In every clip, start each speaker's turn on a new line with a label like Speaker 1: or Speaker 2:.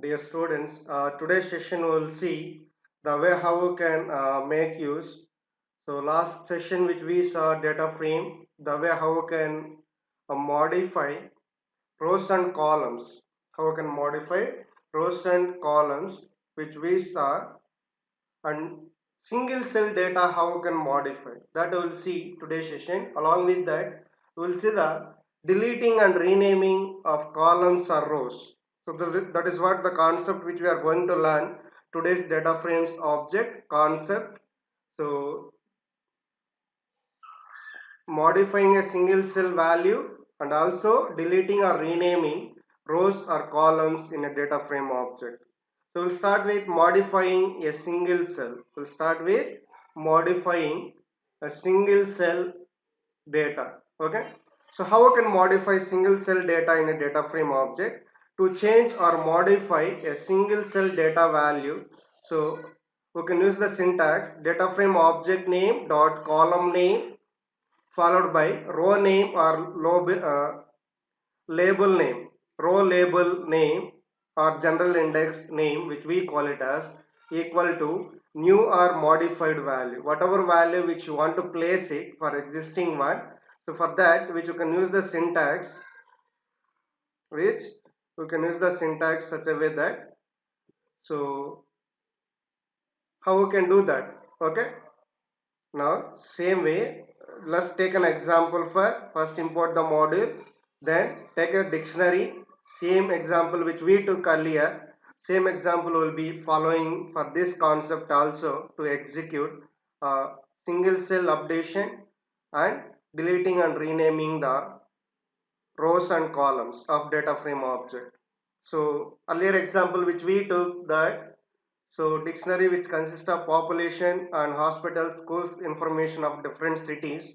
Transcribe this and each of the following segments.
Speaker 1: Dear students, today's session will see the way how you can make use. So last session which we saw data frame, the way how you can modify rows and columns. How you can modify rows and columns which we saw, and single cell data how you can modify. That we will see today's session. Along with that, we will see the deleting and renaming of columns or rows. So that is what the concept which we are going to learn today's data frames object concept. So modifying a single cell value and also deleting or renaming rows or columns in a data frame object. So we'll start with modifying a single cell. We'll start with modifying a single cell data. Okay. So how we can modify single cell data in a data frame object? To change or modify a single cell data value, so we can use the syntax data frame object name dot column name followed by row name or label name, row label name or general index name, which we call it as equal to new or modified value, whatever value which you want to place it for existing one. So for that, which you can use the syntax, which you can use the syntax such a way that, so how we can do that? Okay, now same way, let's take an example. For first import the module, then take a dictionary, same example which we took earlier, same example will be following for this concept also, to execute single cell updation and deleting and renaming the rows and columns of data frame object. So earlier example which we took that, so dictionary which consists of population and hospitals, schools information of different cities.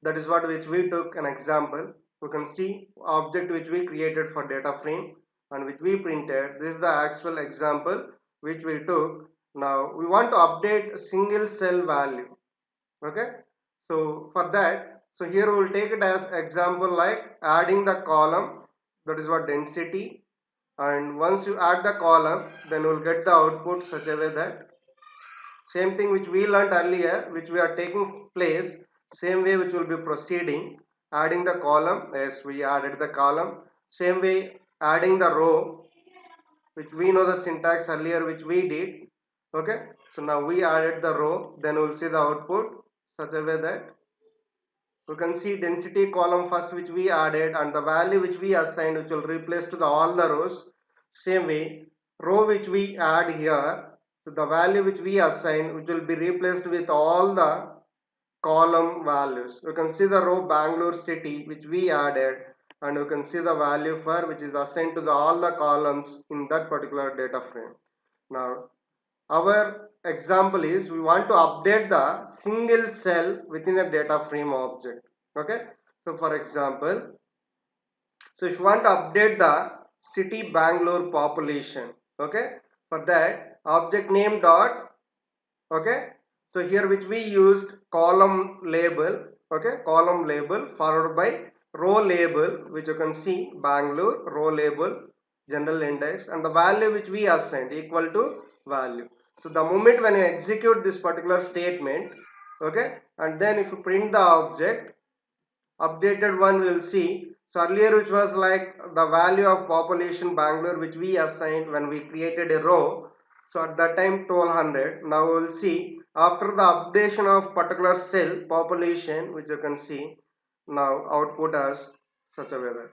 Speaker 1: That is what which we took an example. You can see object which we created for data frame and which we printed. This is the actual example which we took. Now we want to update a single cell value. Okay. So for that, so here we will take it as example like adding the column. That is what density. And once you add the column, then we'll get the output such a way that same thing which we learned earlier, which we are taking place, same way which will be proceeding, adding the column. Yes, we added the column. Same way adding the row, which we know the syntax earlier which we did. Okay, so now we added the row, then we'll see the output such a way that you can see density column first which we added and the value which we assigned, which will replace to the all the rows. Same way row which we add here, so the value which we assign, which will be replaced with all the column values. You can see the row Bangalore city which we added, and you can see the value for which is assigned to the all the columns in that particular data frame. Now our example is we want to update the single cell within a data frame object. Okay, so for example, so if you want to update the city Bangalore population, okay, for that object name dot, okay, so here which we used column label, okay, column label followed by row label, which you can see Bangalore row label general index, and the value which we assigned equal to value. So the moment when you execute this particular statement, okay, and then if you print the object, updated one will see. So earlier which was like the value of population Bangalore which we assigned when we created a row, so at that time 1200. Now we will see after the updation of particular cell population, which you can see now output as such a way that,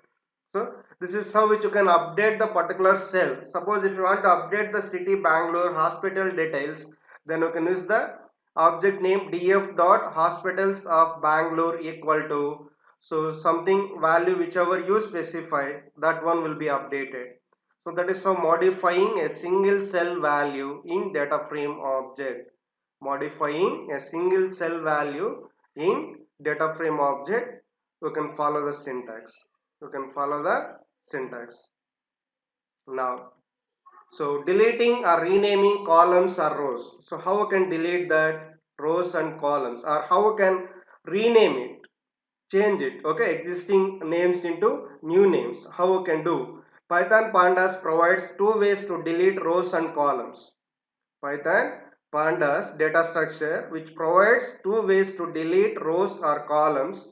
Speaker 1: so this is how which you can update the particular cell. Suppose if you want to update the city Bangalore hospital details, then you can use the object name df dot hospitals of Bangalore equal to, so something value whichever you specify, that one will be updated. So that is how modifying a single cell value in data frame object. Modifying a single cell value in data frame object, you can follow the syntax. You can follow the syntax. Now, so deleting or renaming columns or rows. So how we can delete that rows and columns, or how we can rename it, change it, okay, existing names into new names, how we can do. Python pandas provides two ways to delete rows and columns. Python pandas data structure which provides two ways to delete rows or columns.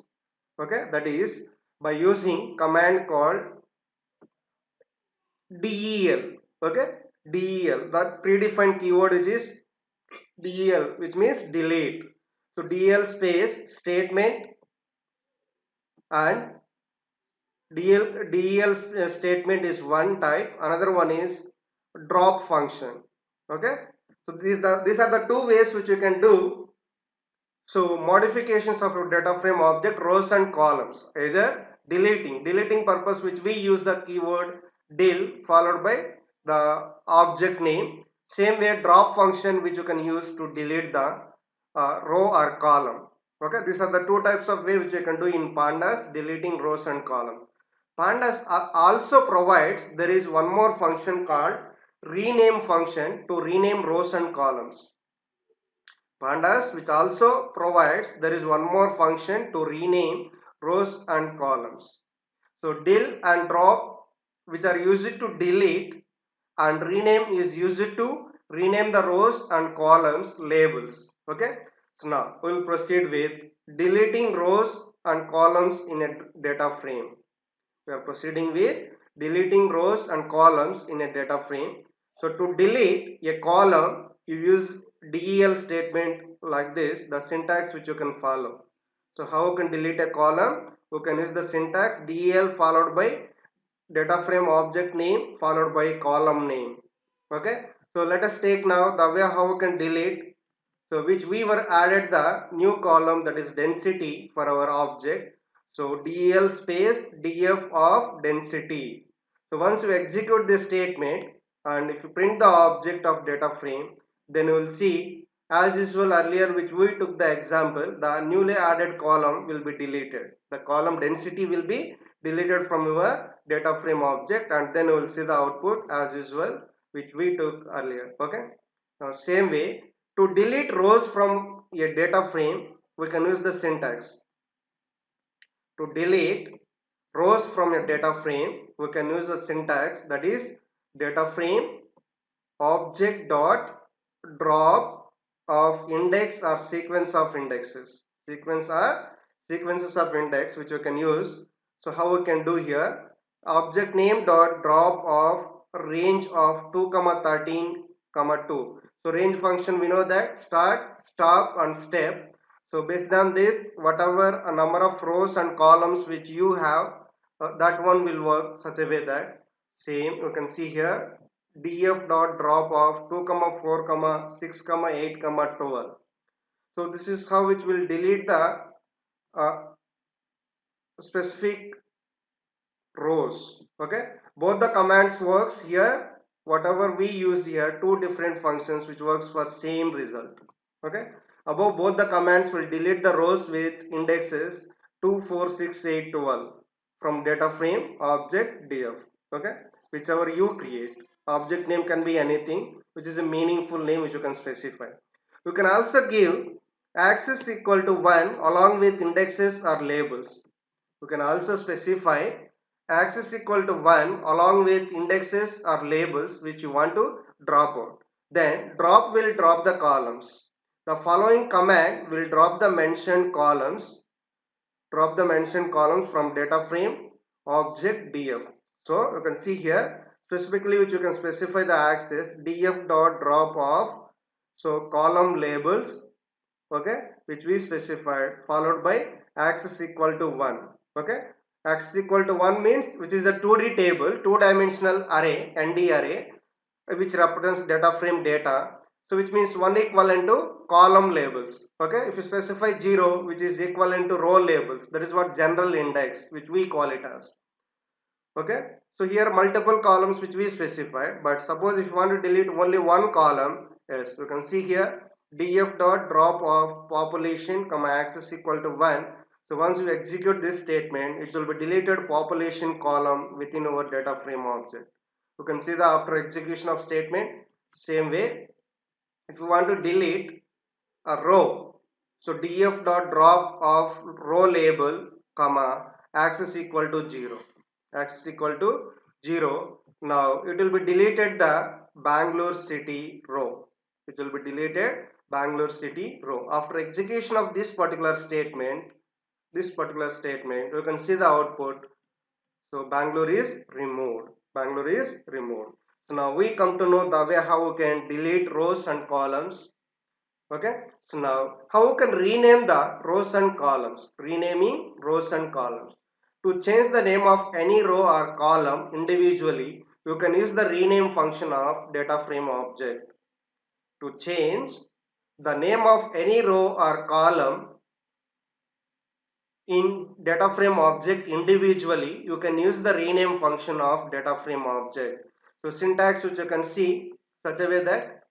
Speaker 1: Okay, that is by using command called del. Okay, del, that predefined keyword which is del, which means delete. So del space statement and del statement is one type, another one is drop function. Okay, so these are the two ways which you can do. So modifications of a data frame object, rows and columns, either deleting purpose which we use the keyword del followed by the object name. Same way drop function which you can use to delete the row or column. Okay, these are the two types of way which you can do in pandas, deleting rows and columns. Pandas also provides, there is one more function called rename function to rename rows and columns. Pandas which also provides, there is one more function to rename rows and columns. So del and drop which are used to delete, and rename is used to rename the rows and columns labels. Okay, so now we will proceed with deleting rows and columns in a data frame. We are proceeding with deleting rows and columns in a data frame. So to delete a column, you use del statement like this, the syntax which you can follow. So how you can delete a column? You can use the syntax del followed by data frame object name followed by column name. Okay, so let us take now the way how we can delete. So which we were added the new column, that is density, for our object. So del space df of density. So once you execute this statement and if you print the object of data frame, then you will see as usual earlier which we took the example, the newly added column will be deleted. The column density will be deleted from your data frame object, and then you will see the output as usual which we took earlier. Okay, now same way to delete rows from a data frame, we can use the syntax. To delete rows from a data frame, we can use the syntax, that is data frame object dot drop of index or sequence of indexes. Sequences of index which you can use. So how we can do here? Object name dot drop of range of 2 comma 13 comma 2. So range function, we know that start, stop and step. So based on this, whatever a number of rows and columns which you have, that one will work such a way that same you can see here df dot drop of 2 comma 4 comma 6 comma 8 comma 12. So this is how it will delete the uh, specific rows. Okay, both the commands works here. Whatever we use here, two different functions which works for same result. Okay, above both the commands will delete the rows with indexes 2 4 6 8 12 from data frame object df. Okay, whichever you create, object name can be anything which is a meaningful name which you can specify. You can also give access equal to 1 along with indexes or labels. You can also specify access equal to 1 along with indexes or labels which you want to drop out. Then drop will drop the columns. The following command will drop the mentioned columns from data frame object df. So you can see here specifically which you can specify the access df dot drop of, so column labels, okay, which we specified, followed by axis equal to 1. Okay, axis equal to 1 means which is a 2D table, two-dimensional array, nd array, which represents data frame data. So which means 1 equivalent to column labels. Okay, if you specify 0 which is equivalent to row labels, that is what general index which we call it as. Okay, so here multiple columns which we specified, but suppose if you want to delete only one column, yes, you can see here df dot drop of population comma access equal to 1. So once you execute this statement, it will be deleted population column within our data frame object. You can see the after execution of statement. Same way, if you want to delete a row, so df dot drop of row label comma access equal to 0, access equal to 0. Now it will be deleted the Bangalore city row. It will be deleted Bangalore city row. After execution of this particular statement, you can see the output. So Bangalore is removed. Bangalore is removed. So now we come to know the way how we can delete rows and columns. Okay. So now how we can rename the rows and columns. Renaming rows and columns. To change the name of any row or column individually, you can use the rename function of data frame object. To change the name of any row or column in data frame object individually, you can use the rename function of data frame object. So syntax which you can see such a way that,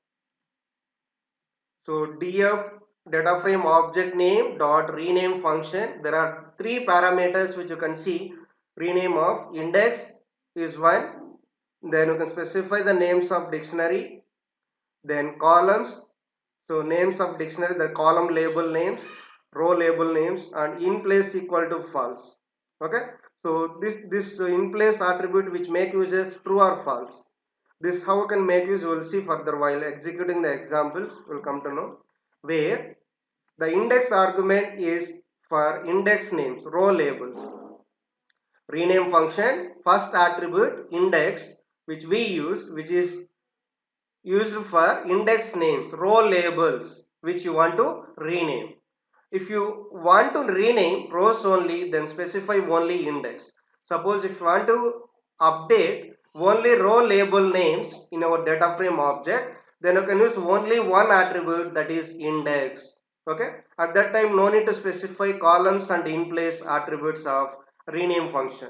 Speaker 1: so df data frame object name dot rename function, there are three parameters which you can see. Rename of index is one, then you can specify the names of dictionary, then columns, so names of dictionary, the column label names, row label names, and in place equal to false. Okay, so this in place attribute which make use as true or false. This how we can make use, we will see further while executing the examples, we'll come to know, where the index argument is for index names, row labels. Rename function, first attribute index which we use, which is used for index names, row labels which you want to rename. If you want to rename rows only, then specify only index. Suppose if you want to update only row label names in our data frame object, then you can use only one attribute, that is index. Okay, at that time no need to specify columns and in place attributes of rename function.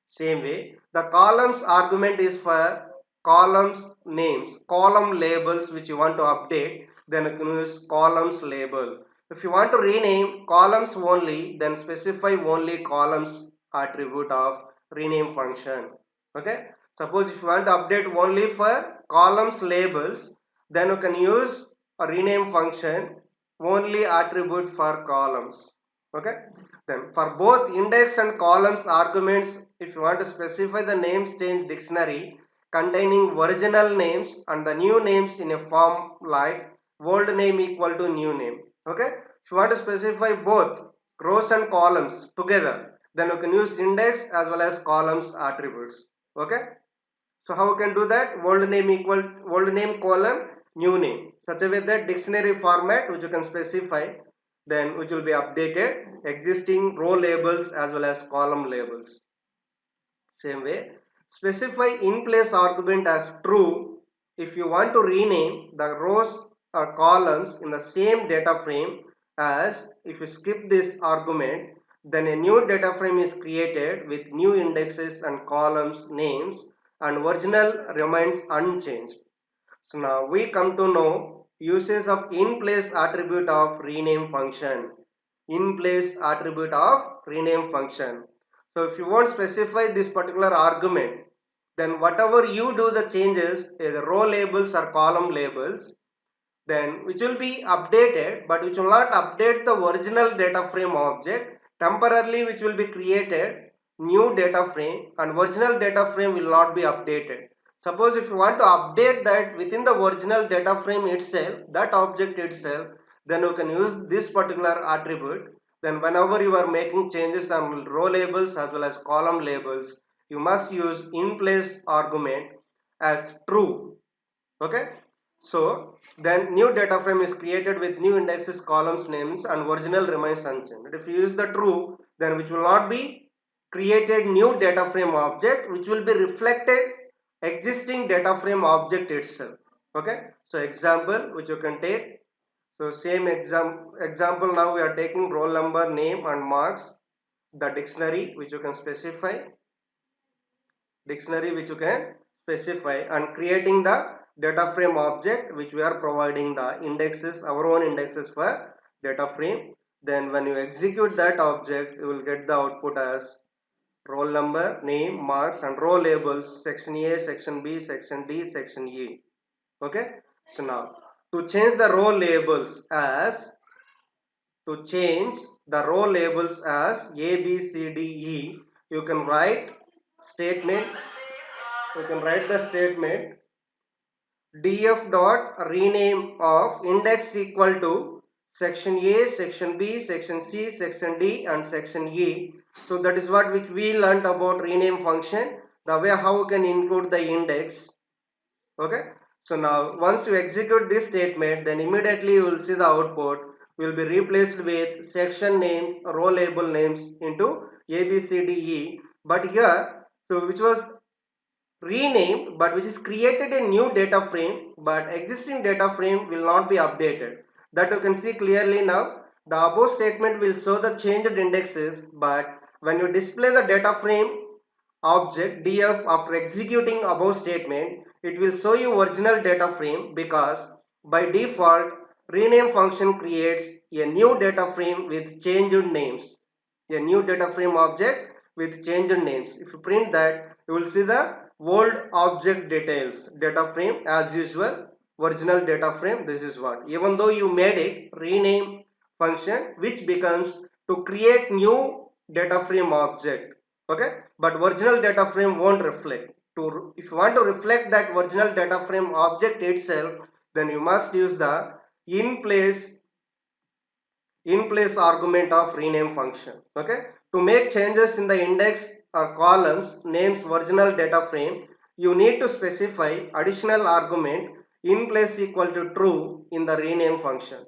Speaker 1: Same way, the columns argument is for columns names, column labels which you want to update, then you can use columns label. If you want to rename columns only, then specify only columns attribute of rename function. Okay, suppose if you want to update only for columns labels, then you can use a rename function only attribute for columns. Okay, then for both index and columns arguments, if you want to specify the names change dictionary containing original names and the new names in a form like old name equal to new name. Okay, if you want to specify both rows and columns together, then you can use index as well as columns attributes. Okay, so how we can do that? Old name equal old name colon new name, such a way that dictionary format which you can specify, then which will be updated existing row labels as well as column labels. Same way, specify in place argument as true if you want to rename the rows or columns in the same data frame. As if you skip this argument, then a new data frame is created with new indexes and columns names and original remains unchanged. So now we come to know uses of in place attribute of rename function. In place attribute of rename function. So if you won't specify this particular argument, then whatever you do the changes, either row labels or column labels, then which will be updated, but which will not update the original data frame object. Temporarily which will be created new data frame and original data frame will not be updated. Suppose if you want to update that within the original data frame itself, that object itself, then you can use this particular attribute. Then whenever you are making changes on row labels as well as column labels, you must use in place argument as true. Okay, so then new data frame is created with new indexes, columns, names, and original remains unchanged. If you use the true, then which will not be created new data frame object, which will be reflected existing data frame object itself. Okay, so example which you can take. So same example now we are taking roll number, name, and marks. The dictionary which you can specify, and creating the data frame object which we are providing the indexes, our own indexes for data frame. Then when you execute that object, you will get the output as roll number, name, marks, and row labels, section A, section B, section D, section E. Okay, so now to change the row labels as A, B, C, D, E, you can write statement You can write the statement df dot rename of index equal to section A, section B, section C, section D and section E. So that is what which we learnt about rename function, the way how you can include the index. Okay, so now once you execute this statement, then immediately you will see the output will be replaced with section names, row label names into A, B, C, D, E. But here, so which was renamed but which is created a new data frame, but existing data frame will not be updated. That you can see clearly now. The above statement will show the changed indexes, but when you display the data frame object df after executing above statement, it will show you original data frame, because by default rename function creates a new data frame with changed names, a new data frame object with changed names. If you print that, you will see the old object details data frame as usual, original data frame. This is what, even though you made it rename function which becomes to create new data frame object. Okay, but original data frame won't reflect. To if you want to reflect that original data frame object itself, then you must use the in place argument of rename function. Okay, to make changes in the index or columns names original data frame, you need to specify additional argument in place equal to true in the rename function,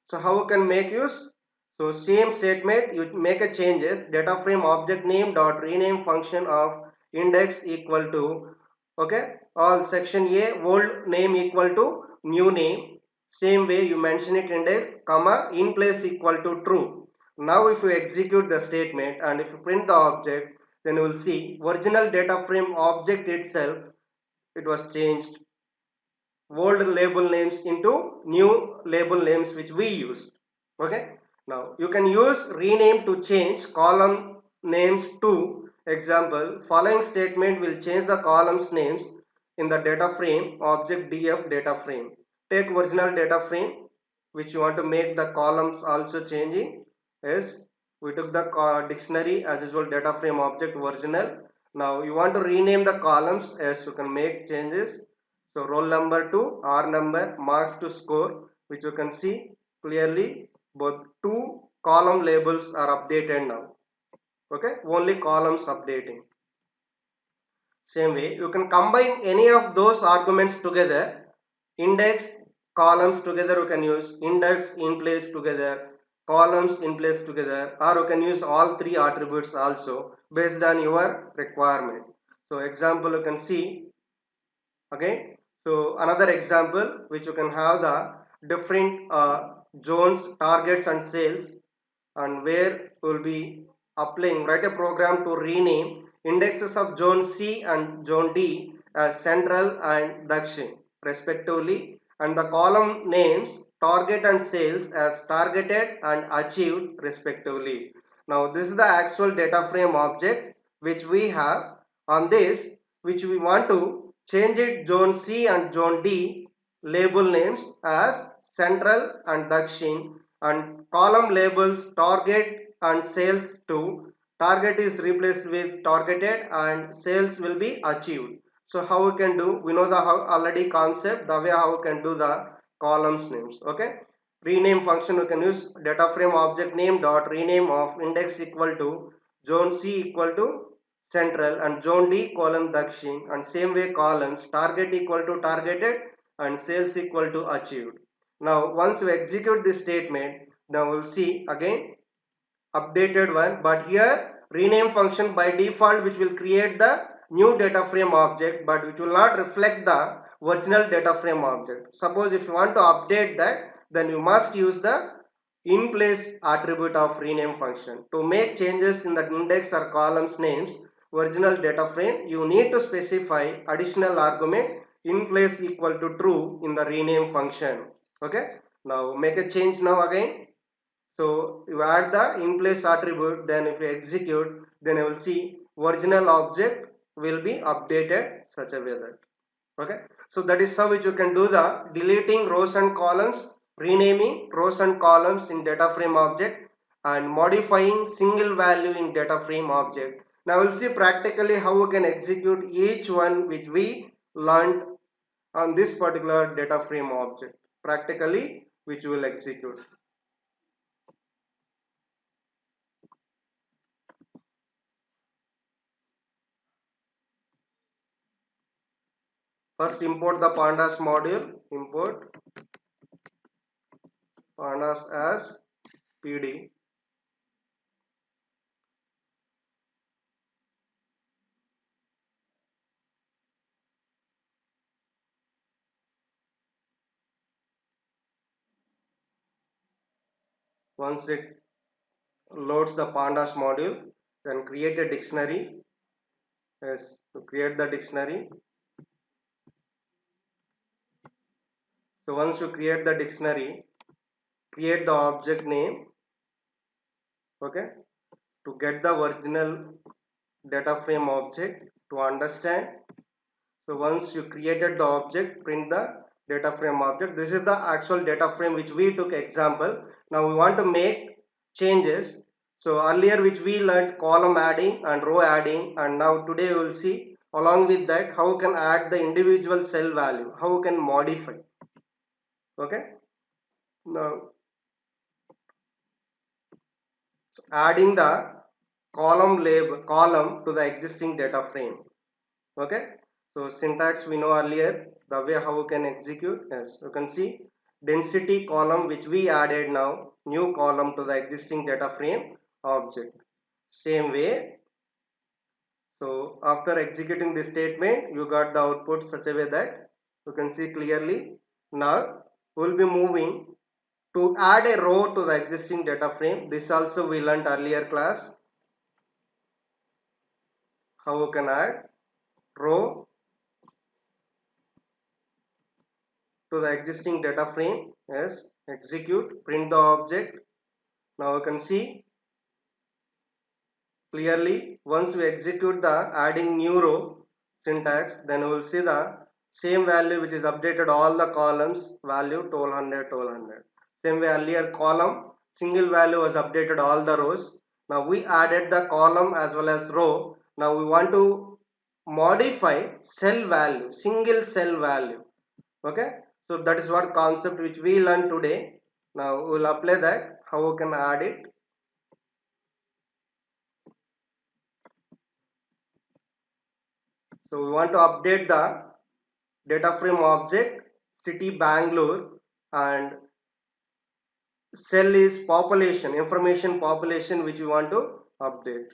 Speaker 1: so how you can make use? So same statement, you make a changes data frame object name dot rename function of index equal to, okay, all section A old name equal to new name. Same way you mention it index comma in place equal to true. Now if you execute the statement and if you print the object, then you will see original data frame object itself, it was changed old label names into new label names which we used. Okay, now you can use rename to change column names to. Example, following statement will change the columns names in the data frame object df data frame. Take original data frame which you want to make the columns also changing. Yes, we took the dictionary as usual data frame object original. Now you want to rename the columns. Yes, you can make changes. So roll number to R number, marks to score, which you can see clearly both two column labels are updated now. Okay, only columns updating. Same way, you can combine any of those arguments together. Index, columns together, you can use index in place together, columns in place together, or you can use all three attributes also based on your requirement. So example you can see again. So another example which you can have the different zones, targets and sales, and where will be applying, write a program to rename indexes of zone C and zone D as central and Dakshin respectively, and the column names target and sales as targeted and achieved respectively. Now this is the actual data frame object which we have. On this, which we want to change it zone C and zone D label names as central and Dakshin, and column labels target and sales to target is replaced with targeted and sales will be achieved. So how we can do, we know the how already concept, the way how we can do the columns names. Okay, rename function we can use data frame object name dot rename of index equal to zone C equal to central and zone D column Dakshin, and same way columns target equal to targeted and sales equal to achieved. Now once we execute this statement, now we'll see again updated one, but here rename function by default which will create the new data frame object but which will not reflect the original data frame object. Suppose if you want to update that, then you must use the in place attribute of rename function. To make changes in the index or columns names original data frame, you need to specify additional argument in place equal to true in the rename function. Okay, now make a change now again. So you add the in place attribute, then if you execute, then you will see original object will be updated such a way that. Okay, so that is how which you can do the deleting rows and columns, renaming rows and columns in data frame object, and modifying single value in data frame object Now we'll see practically how we can execute each one which we learned on this particular data frame object. Practically which we will execute. First import the pandas module. Import pandas as PD. Once it loads the pandas module, then create a dictionary. Yes, to create the dictionary. So once you create the dictionary, create the object name. Okay, to get the original data frame object to understand. So once you created the object, print the data frame object. This is the actual data frame which we took example. Now we want to make changes. So earlier which we learned column adding and row adding, and now today we will see along with that how we can add the individual cell value, how we can modify. Okay. Now adding the column to the existing data frame. Okay, so syntax we know earlier, the way how we can execute. Yes, you can see density column which we added, now new column to the existing data frame object. Same way, so after executing this statement you got the output such a way that you can see clearly. Now we will be moving to add a row to the existing data frame. This also we learned earlier class, how we can add row to the existing data frame. Yes, execute, print the object. Now you can see clearly once we execute the adding new row syntax, then we will see the same value which is updated all the columns value 1200. Same way earlier column single value was updated all the rows. Now we added the column as well as row. Now we want to modify cell value, single cell value. Okay, so that is what concept which we learned today. Now we will apply that, how we can add it. So we want to update the data frame object city Bangalore, and cell is population, information population which we want to update.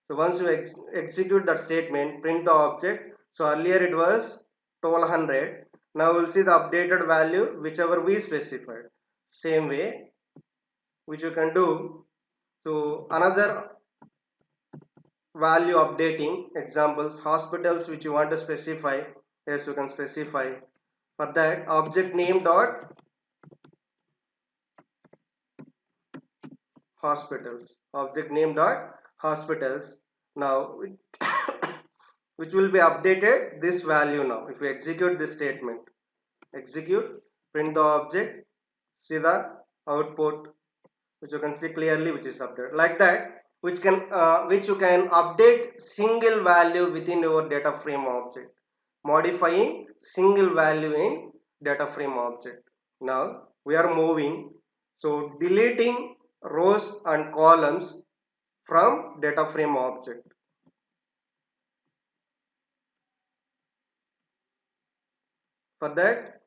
Speaker 1: So once you execute that statement, print the object. So earlier it was 1200. Now we'll see the updated value whichever we specified. Same way which you can do. So another value updating examples, hospitals which you want to specify. Yes, you can specify. For that, object name dot hospitals, object name dot hospitals. Now which will be updated this value. Now if we execute this statement, execute, print the object, see the output which you can see clearly which is updated like that, which you can update single value within your data frame object, modifying single value in data frame object. Now we are moving, so deleting rows and columns from data frame object. For that,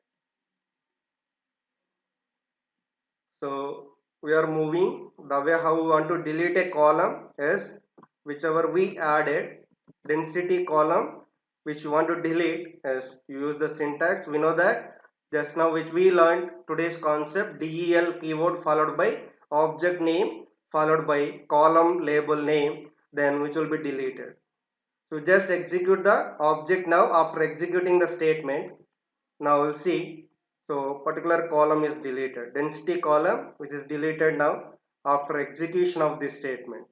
Speaker 1: so we are moving the way how we want to delete a column is whichever we added density column which you want to delete is use the syntax. We know that just now which we learned today's concept, del keyword followed by object name followed by column label name, then which will be deleted. So just execute the object now. After executing the statement, now we'll see, so particular column is deleted, density column which is deleted now after execution of this statement.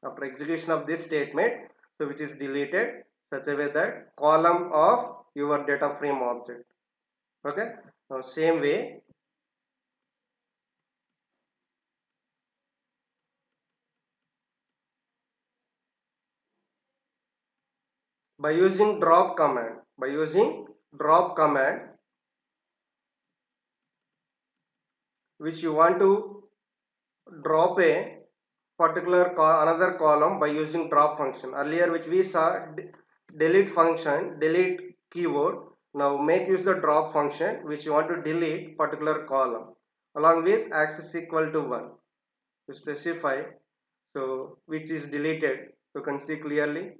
Speaker 1: After execution of this statement, so which is deleted such a way that column of your data frame object. Okay, now same way, by using drop command, which you want to drop a particular another column by using drop function. Earlier which we saw delete function, delete keyword. Now make use the drop function which you want to delete particular column along with axis equal to 1 to specify. So which is deleted, you can see clearly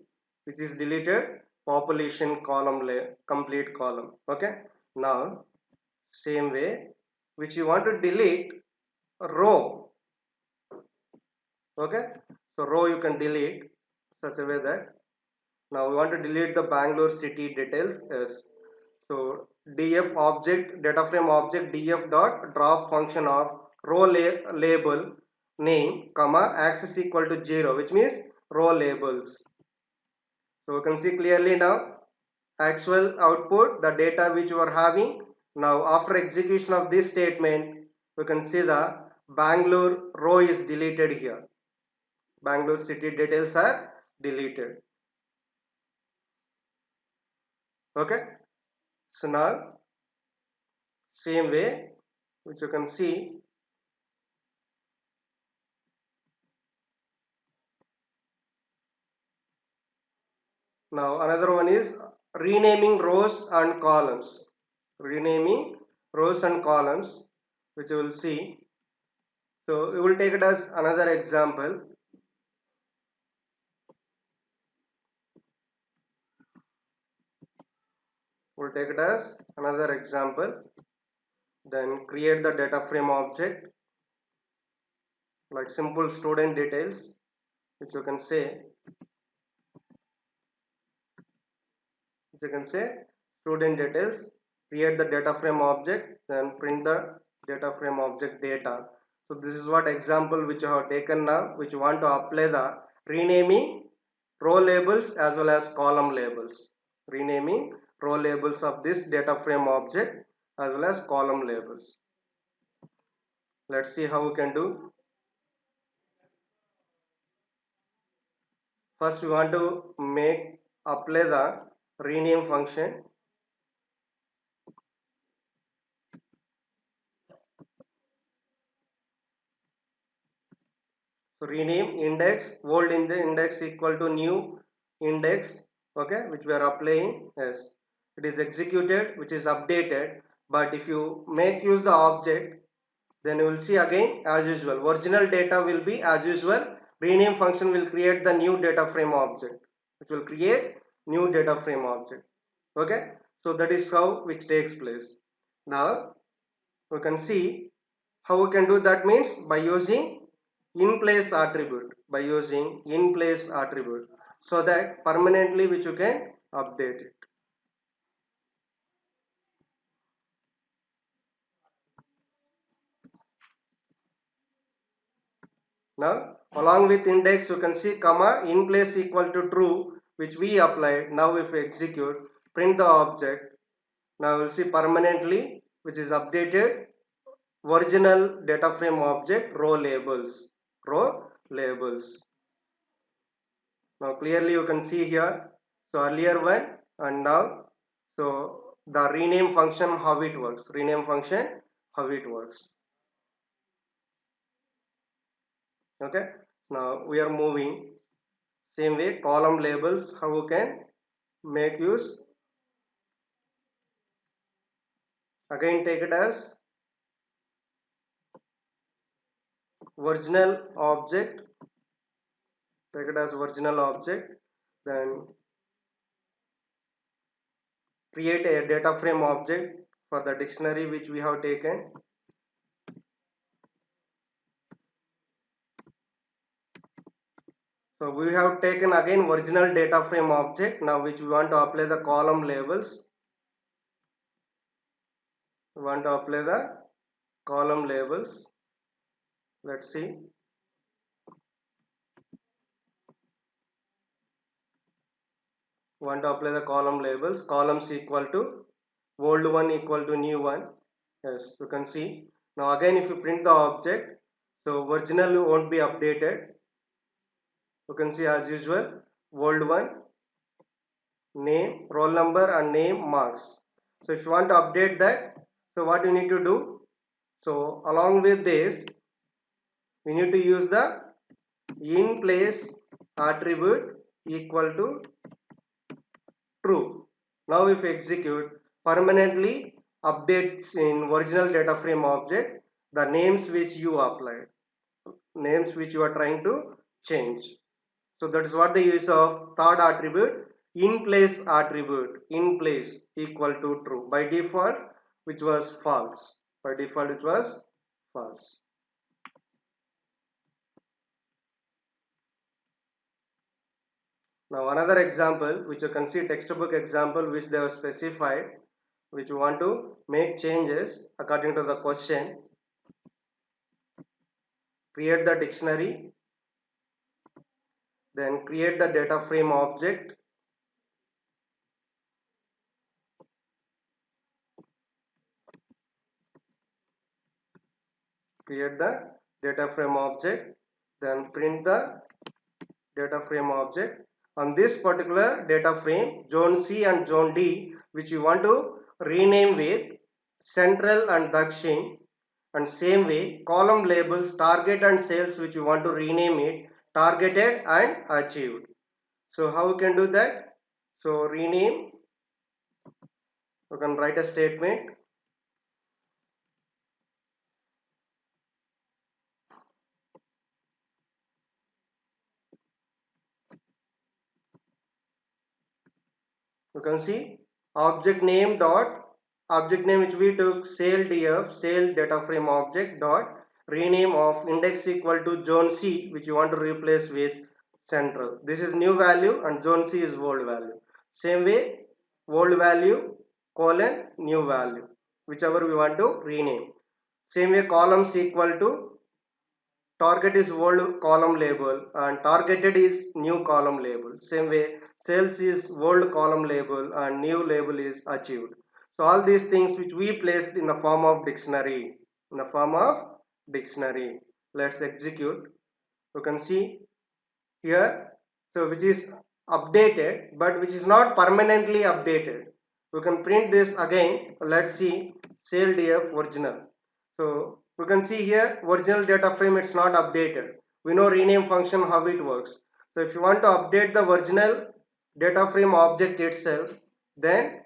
Speaker 1: which is deleted, population column complete column. Okay, now same way which you want to delete row. Okay, so row you can delete such a way that now we want to delete the Bangalore city details. Yes, so df object data frame object df dot drop function of row label name comma axis equal to 0, which means row labels. So you can see clearly now actual output, the data which you are having. Now after execution of this statement, you can see the Bangalore row is deleted here. Bangalore city details are deleted. Okay, so now same way which you can see, now another one is renaming rows and columns. Renaming rows and columns, which you will see. So we will take it as another example. We'll take it as another example. Then create the data frame object like simple student details, which you can say, student details. Create the data frame object, then print the data frame object data. So this is what example which you have taken now, which you want to apply the renaming row labels as well as column labels. Renaming row labels of this data frame object as well as column labels. Let's see how we can do. First we want to apply the rename function. So rename index, old in the index equal to new index, okay, which we are applying. Yes, it is executed, which is updated. But if you make use the object, then you will see again as usual, original data will be as usual. Rename function will create the new data frame object, which will create new data frame object. Okay, so that is how which takes place. Now we can see how we can do that, means by using in place attribute, so that permanently which you can update it. Now along with index you can see comma in place equal to true, which we applied. Now if we execute, print the object, now we'll see permanently which is updated original data frame object row labels. Now clearly you can see here, so earlier one and now, so the rename function how it works, okay. Now we are moving same way column labels, how we can make use. Again take it as original object, then create a data frame object for the dictionary which we have taken. So we have taken again original data frame object, now which we want to apply the column labels. We want to apply the column labels. Let's see. We want to apply the column labels. Columns equal to old one equal to new one. Yes, you can see. Now again if you print the object, so original won't be updated. You can see as usual old one, name, roll number and name, marks. So if you want to update that, so what you need to do, so along with this we need to use the in place attribute equal to true. Now if execute, permanently updates in original data frame object the names which you applied, names which you are trying to change. So that is what the use of third attribute, in place attribute, in place equal to true. By default, which was false. By default, it was false. Now another example, which you can see textbook example, which they have specified, which you want to make changes according to the question. Create the dictionary, then create the data frame object, create the data frame object, then print the data frame object. On this particular data frame, zone C and zone D, which you want to rename with central and Dakshin, and same way column labels target and sales, which you want to rename it targeted and achieved. So how you can do that? So rename, you can write a statement. You can see object name dot object name which we took sale df sale data frame object dot rename of index equal to zone C, which you want to replace with central. This is new value and zone C is old value. Same way old value colon new value, whichever we want to rename. Same way columns equal to target is old column label and targeted is new column label. Same way sales is old column label and new label is achieved. So all these things which we placed in the form of dictionary, in the form of dictionary. Let's execute. You can see here, so which is updated but which is not permanently updated. We can print this again. Let's see sale df original. So we can see here original data frame, it's not updated. We know rename function how it works. So if you want to update the original data frame object itself, then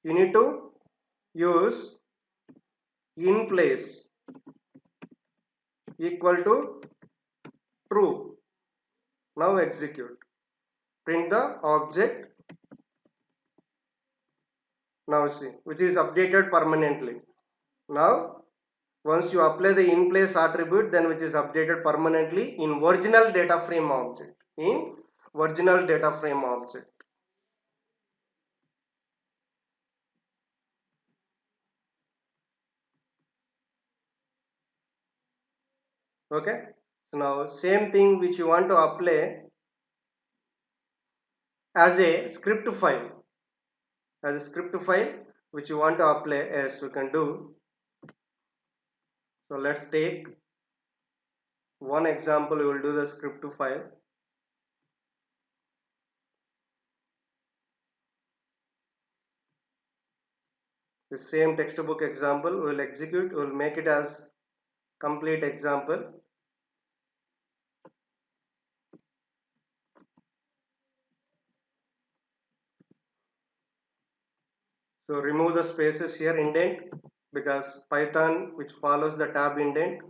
Speaker 1: you need to use in place equal to true. Now execute. Print the object. Now see, which is updated permanently. Now once you apply the in place attribute, then which is updated permanently in original data frame object, in original data frame object. Okay, so now same thing which you want to apply as a script file, as a script file which you want to apply, as you can do. So let's take one example. We will do the script file. The same textbook example we will execute, we will make it as complete example. So remove the spaces here, indent, because Python which follows the tab indent.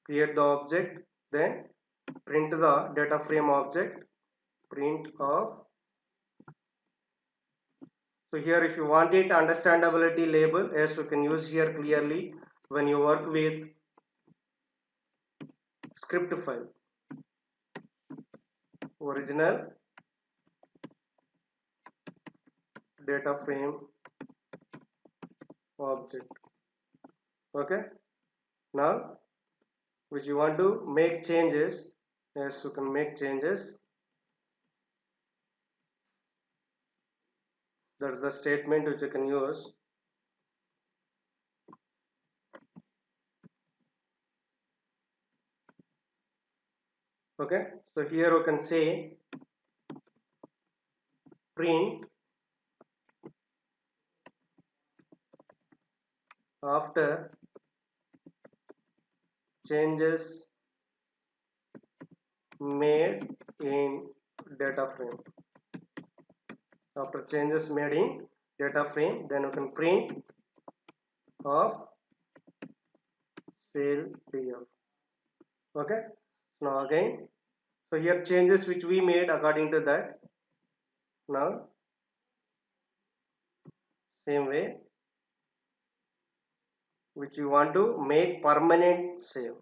Speaker 1: Create the object, then print the data frame object, print of. So here if you want it understandability label, yes, you can use here clearly when you work with script file. Original data frame object. Okay, now which you want to make changes, yes, you can make changes. That's the statement which you can use. Okay, So here you can say print after changes made in data frame. After changes made in data frame, then you can print of sale df. Okay. Now again, so here changes which we made according to that. Now same way, which you want to make permanent save,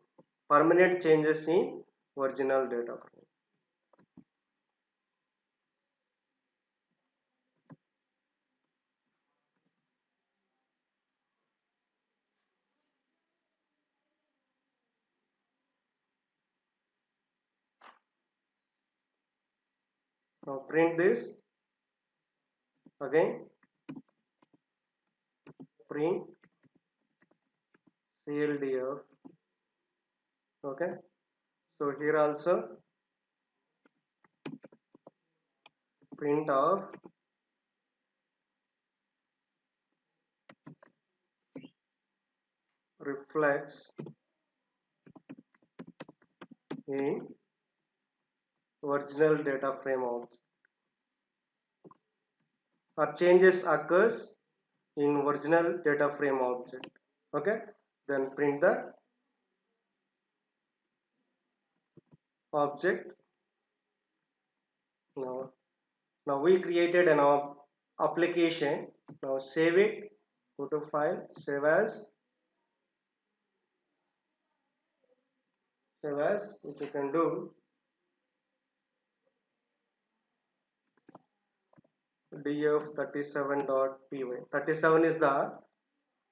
Speaker 1: permanent changes in original data frame. Now print this again, print cldf. Okay. So here also print of reflects in original data frame object, or changes occurs in original data frame object. Okay. Then print the object. Now we created an application. Now save it, go to file, save as, which you can do df37.py. 37 is the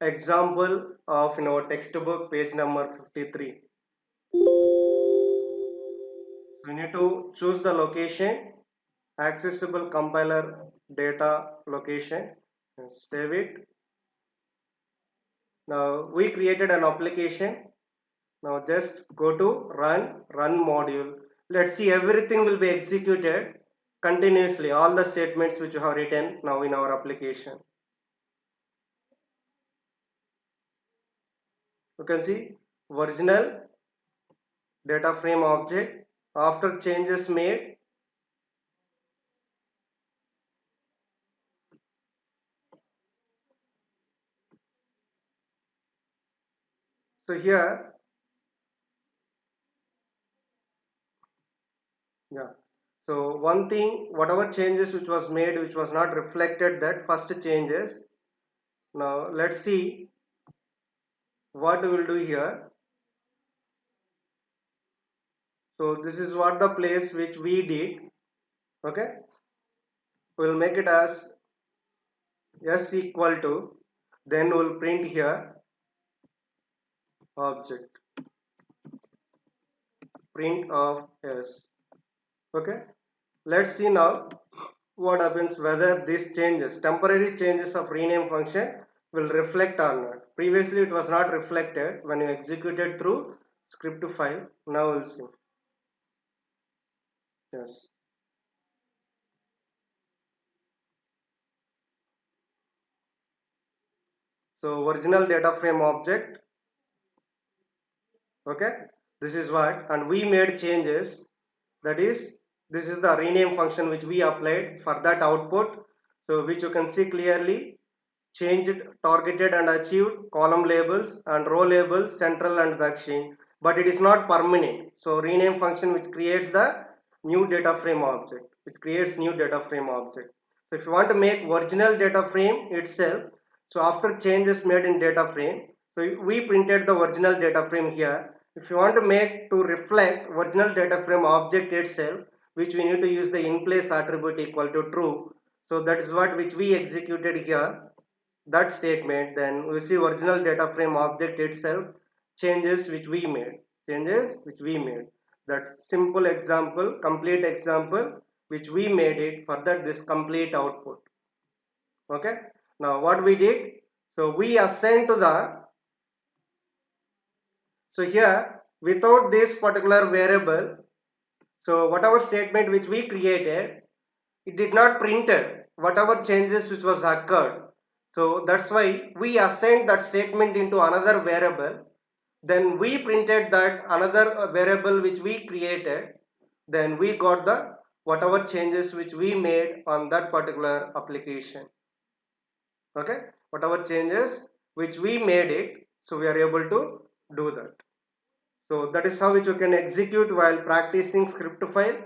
Speaker 1: example of in our textbook, page number 53. We need to choose the location, accessible compiler data location, and save it. Now we created an application. Now just go to run module. Let's see, everything will be executed continuously, all the statements which you have written now in our application. You can see original data frame object after changes made. So here, yeah. So one thing, whatever changes which was made, which was not reflected, that first changes. Now let's see what we will do here. So this is what the place which we did. Okay. We will make it as s equal to, then we will print here object, print of s. Okay. Let's see now what happens, whether these changes, temporary changes of rename function will reflect or not. Previously it was not reflected when you executed through script file. Now we'll see. Yes. So original data frame object. Okay. This is what, and we made changes. That is, this is the rename function which we applied for that output. So which you can see clearly, changed, targeted and achieved column labels and row labels, central and Dakshin, but it is not permanent. So rename function which creates the new data frame object, which creates new data frame object. So if you want to make original data frame itself, so after changes made in data frame, so we printed the original data frame here. If you want to make to reflect original data frame object itself, which we need to use the in place attribute equal to true. So that is what which we executed here, that statement. Then we see original data frame object itself, changes which we made, that simple example, complete example which we made it for that, this complete output. Okay. Now what we did, so we assigned to the, so here without this particular variable, So whatever statement which we created, it did not printed whatever changes which was occurred. So that's why we assigned that statement into another variable. Then we printed that another variable which we created. Then we got the whatever changes which we made on that particular application. Okay, whatever changes which we made it, so we are able to do that. So that is how which you can execute while practicing script file.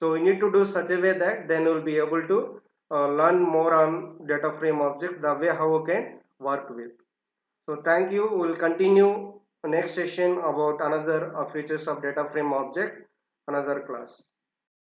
Speaker 1: So you need to do such a way that then you will be able to learn more on data frame objects, the way how you can work with. So thank you. We will continue next session about another features of data frame object, another class.